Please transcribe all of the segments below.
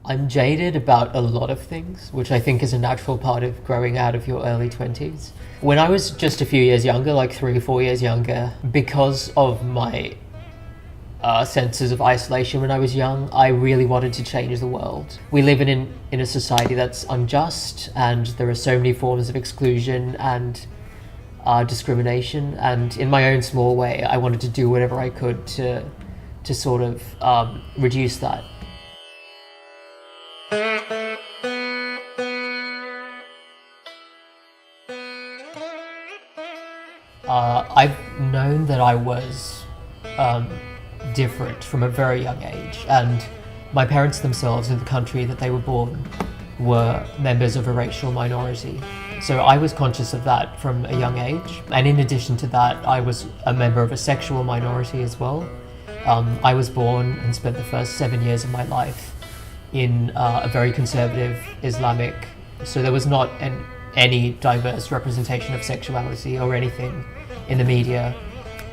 I'm jaded about a lot of things, which I think is a natural part of growing out of your early 20s. When I was just a few years younger, like 3 or 4 years younger, because of my senses of isolation when I was young, I really wanted to change the world. We live in a society that's unjust, and there are so many forms of exclusion and discrimination, and in my own small way, I wanted to do whatever I could to sort of reduce that. I've known that I was different from a very young age, and my parents themselves in the country that they were born were members of a racial minority. So I was conscious of that from a young age, and in addition to that, I was a member of a sexual minority as well. I was born and spent the first 7 years of my life in a very conservative Islamic, so there was not any diverse representation of sexuality or anything in the media.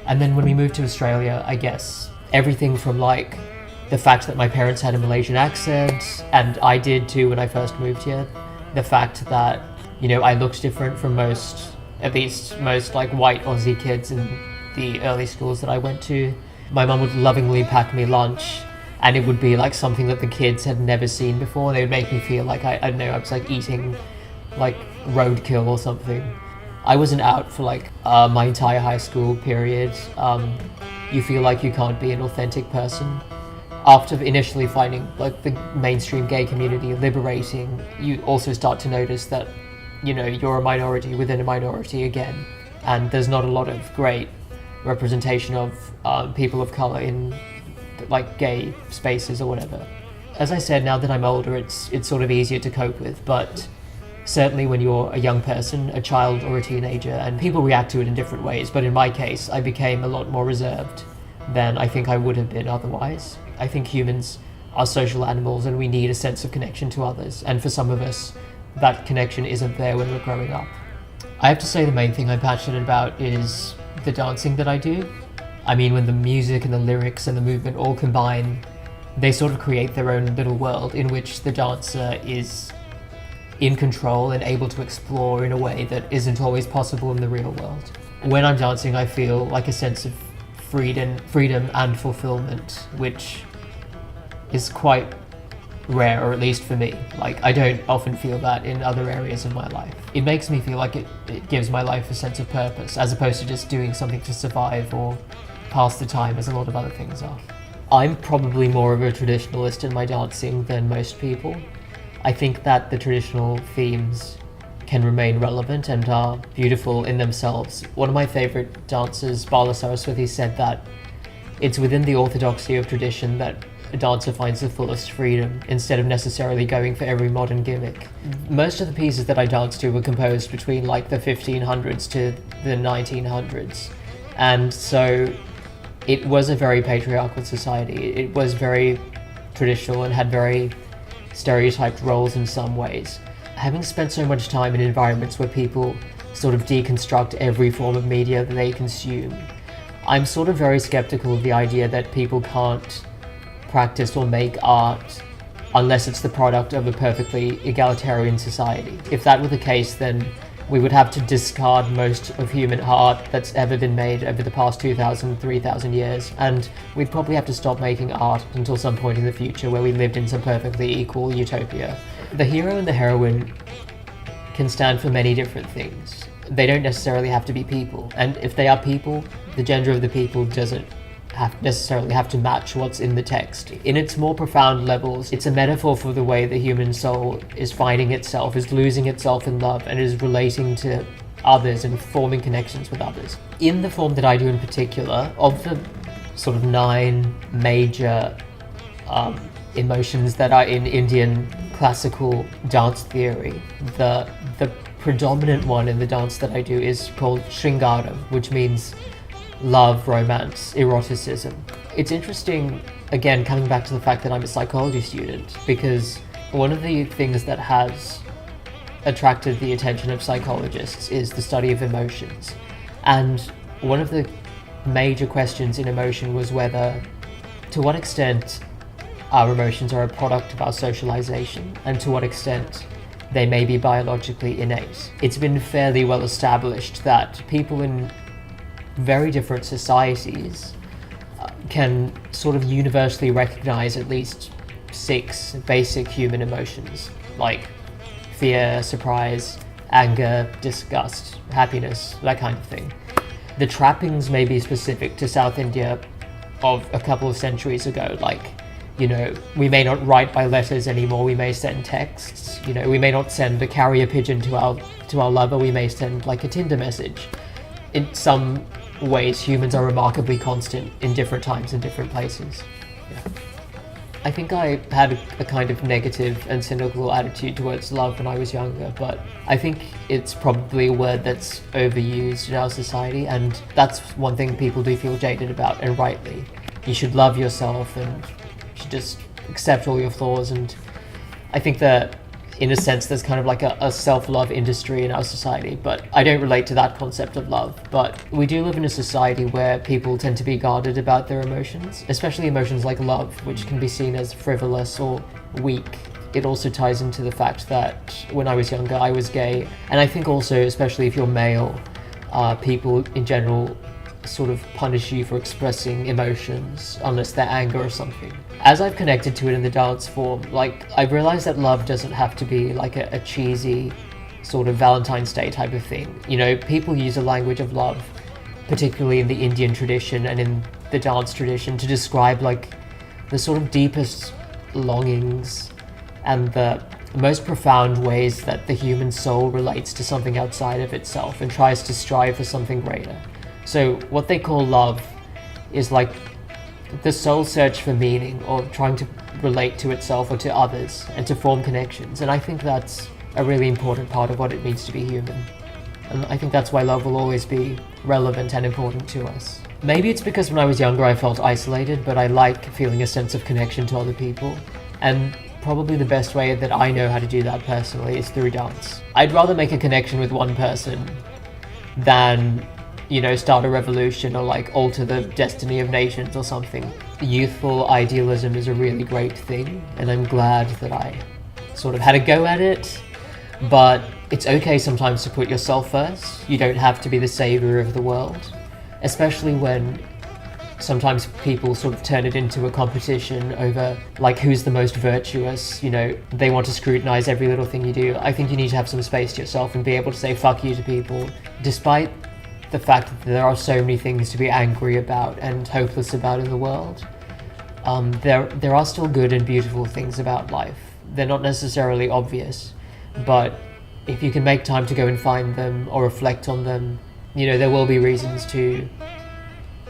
And then when we moved to Australia, I guess everything from like the fact that my parents had a Malaysian accent, and I did too when I first moved here, the fact that, you know, I looked different from most like white Aussie kids in the early schools that I went to. My mum would lovingly pack me lunch, and it would be like something that the kids had never seen before. They would make me feel like I don't know, I was like eating like roadkill or something. I wasn't out for like my entire high school period. You feel like you can't be an authentic person. After initially finding like the mainstream gay community liberating, you also start to notice that, you know, you're a minority within a minority again, and there's not a lot of great representation of people of color in like gay spaces or whatever. As I said, now that I'm older, it's sort of easier to cope with, but certainly when you're a young person, a child or a teenager, and people react to it in different ways, but in my case, I became a lot more reserved than I think I would have been otherwise. I think humans are social animals, and we need a sense of connection to others, and for some of us, that connection isn't there when we're growing up. I have to say the main thing I'm passionate about is the dancing that I do. I mean, when the music and the lyrics and the movement all combine, they sort of create their own little world in which the dancer is in control and able to explore in a way that isn't always possible in the real world. When I'm dancing, I feel like a sense of freedom and fulfillment, which is quite rare, or at least for me. Like, I don't often feel that in other areas of my life. It makes me feel like it gives my life a sense of purpose, as opposed to just doing something to survive or pass the time, as a lot of other things are. I'm probably more of a traditionalist in my dancing than most people. I think that the traditional themes can remain relevant and are beautiful in themselves. One of my favorite dancers, Bala Saraswati, said that it's within the orthodoxy of tradition that a dancer finds the fullest freedom, instead of necessarily going for every modern gimmick. Most of the pieces that I dance to were composed between like the 1500s to the 1900s. And so it was a very patriarchal society. It was very traditional and had very stereotyped roles in some ways. Having spent so much time in environments where people sort of deconstruct every form of media that they consume, I'm sort of very skeptical of the idea that people can't practice or make art unless it's the product of a perfectly egalitarian society. If that were the case, then we would have to discard most of human art that's ever been made over the past 2,000, 3,000 years, and we'd probably have to stop making art until some point in the future where we lived in some perfectly equal utopia. The hero and the heroine can stand for many different things. They don't necessarily have to be people, and if they are people, the gender of the people doesn't necessarily have to match what's in the text. In its more profound levels, it's a metaphor for the way the human soul is finding itself, is losing itself in love, and is relating to others and forming connections with others. In the form that I do in particular, of the sort of 9 major emotions that are in Indian classical dance theory, the predominant one in the dance that I do is called Shringaram, which means love, romance, eroticism. It's interesting, again, coming back to the fact that I'm a psychology student, because one of the things that has attracted the attention of psychologists is the study of emotions. And one of the major questions in emotion was whether, to what extent our emotions are a product of our socialization and to what extent they may be biologically innate. It's been fairly well established that people in very different societies can sort of universally recognize at least 6 basic human emotions, like fear, surprise, anger, disgust, happiness, that kind of thing. The trappings may be specific to South India of a couple of centuries ago, like, you know, we may not write by letters anymore, we may send texts, you know, we may not send a carrier pigeon to our lover, we may send like a Tinder message. In some ways, humans are remarkably constant in different times and different places. Yeah. I think I had a kind of negative and cynical attitude towards love when I was younger, but I think it's probably a word that's overused in our society, and that's one thing people do feel jaded about, and rightly. You should love yourself and you should just accept all your flaws, and I think that in a sense there's kind of like a self-love industry in our society, but I don't relate to that concept of love. But we do live in a society where people tend to be guarded about their emotions, especially emotions like love, which can be seen as frivolous or weak. It also ties into the fact that when I was younger I was gay, and I think also, especially if you're male, people in general sort of punish you for expressing emotions unless they're anger or something. As I've connected to it in the dance form, like, I've realized that love doesn't have to be like a cheesy sort of Valentine's Day type of thing. You know, people use a language of love, particularly in the Indian tradition and in the dance tradition, to describe like the sort of deepest longings and the most profound ways that the human soul relates to something outside of itself and tries to strive for something greater. So what they call love is like the soul search for meaning, or trying to relate to itself or to others and to form connections. And I think that's a really important part of what it means to be human. And I think that's why love will always be relevant and important to us. Maybe it's because when I was younger I felt isolated, but I like feeling a sense of connection to other people. And probably the best way that I know how to do that personally is through dance. I'd rather make a connection with one person than, you know, start a revolution or like alter the destiny of nations or something. Youthful idealism is a really great thing, and I'm glad that I sort of had a go at it, but it's okay sometimes to put yourself first. You don't have to be the savior of the world, especially when sometimes people sort of turn it into a competition over like who's the most virtuous. You know, they want to scrutinize every little thing you do. I think you need to have some space to yourself and be able to say fuck you to people, despite the fact that there are so many things to be angry about and hopeless about in the world. There are still good and beautiful things about life. They're not necessarily obvious, but if you can make time to go and find them or reflect on them, you know, there will be reasons to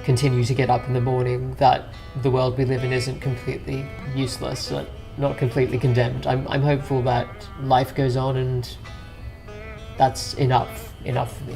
continue to get up in the morning, that the world we live in isn't completely useless, not completely condemned. I'm hopeful that life goes on, and that's enough for me.